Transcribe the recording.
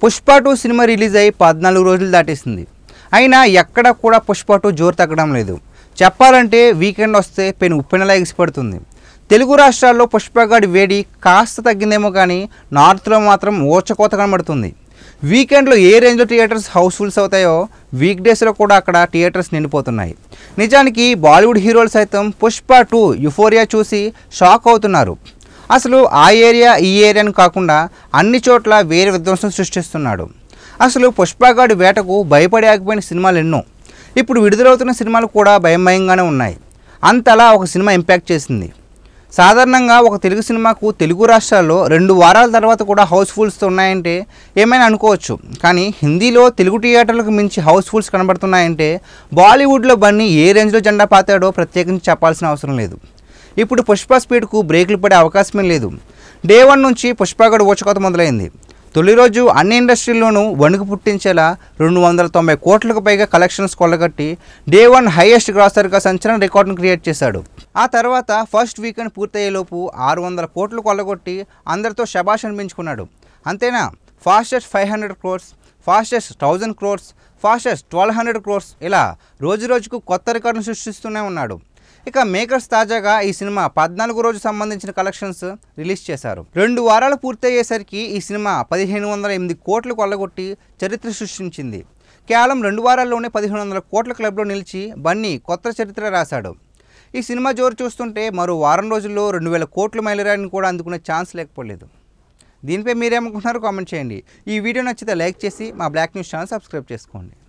Pushpa 2 cinema release అయ్యి 14 రోజులు దాటేసింది. అయినా ఎక్కడ కూడా పుష్ప 2 జోరు తగ్గడం లేదు. చెప్పాలంటే వీకెండ్ వస్తే పెను ఉప్పెనలా ఎగిసిపడుతుంది. తెలుగు రాష్ట్రాల్లో పుష్పగాడి వేడి కాస్త తగ్గిందేమో కానీ నార్త్లో మాత్రం ఊచకోత కనబడుతుంది. వీకెండ్లో ఏ రేంజ్లో థియేటర్స్ హౌస్ఫుల్స్ అవుతాయో వీక్ డేస్లో కూడా అక్కడ థియేటర్స్ నిండిపోతున్నాయి. నిజానికి బాలీవుడ్ హీరోలు సైతం పుష్ప 2 యుఫోరియా చూసి షాక్ అవుతున్నారు. అసలు ఆ ఏరియా ఈ ఏరియాను కాకుండా అన్ని చోట్ల వేరే విధ్వంసం సృష్టిస్తున్నాడు. అసలు పుష్పగాడి వేటకు భయపడి ఆగిపోయిన సినిమాలు ఎన్నో. ఇప్పుడు విడుదలవుతున్న సినిమాలు కూడా భయంగానే ఉన్నాయి. అంతలా ఒక సినిమా ఇంపాక్ట్ చేసింది. సాధారణంగా ఒక తెలుగు సినిమాకు తెలుగు రాష్ట్రాల్లో 2 వారాల తర్వాత కూడా హౌస్ఫుల్స్ ఉన్నాయంటే ఏమైనా అనుకోవచ్చు. కానీ హిందీలో తెలుగు థియేటర్లకు మించి హౌస్ఫుల్స్ కనబడుతున్నాయంటే బాలీవుడ్లో బన్నీ ఏ రేంజ్లో జెండా పాతాడో ప్రత్యేకించి చెప్పాల్సిన అవసరం లేదు. ఇప్పుడు పుష్ప స్పీడ్కు బ్రేకులు పడే అవకాశమే లేదు. డే 1 నుంచి పుష్పగాడు ఊచకోత మొదలైంది. తొలి రోజు అన్ని ఇండస్ట్రీల్లోనూ వణుకు పుట్టించేలా 290 కోట్లకు పైగా కలెక్షన్స్ కొల్లగట్టి డే 1 హైయెస్ట్ గ్రాసర్గా సంచలన రికార్డును క్రియేట్ చేశాడు. ఆ తర్వాత ఫస్ట్ వీకెండ్ పూర్తయ్యేలోపు 600 కోట్లు కొల్లగొట్టి అందరితో శబాష్ అనిపించుకున్నాడు. అంతేనా, fastest 500 crores, fastest 1000 crores, fastest 1200 crores ఇలా రోజుకు కొత్త రికార్డును సృష్టిస్తూనే ఉన్నాడు. ఇక మేకర్స్ తాజాగా ఈ సినిమా 14 రోజు సంబంధించిన కలెక్షన్స్ రిలీజ్ చేశారు. 2 వారాలు పూర్తయ్యేసరికి ఈ సినిమా 1508 కోట్లు కొల్లగొట్టి చరిత్ర సృష్టించింది. కేవలం 2 వారాల్లోనే 1500 కోట్ల క్లబ్లో నిలిచి బన్నీ కొత్త చరిత్ర రాశాడు. ఈ సినిమా జోరు చూస్తుంటే మరో వారం రోజుల్లో 2000 కోట్ల మైలురాయిని కూడా అందుకునే ఛాన్స్ లేకపోలేదు. దీనిపై మీరేమనుకుంటున్నారో కామెంట్ చేయండి. ఈ వీడియో నచ్చితే లైక్ చేసి మా బ్లాక్ న్యూస్ ఛానల్ సబ్స్క్రైబ్ చేసుకోండి.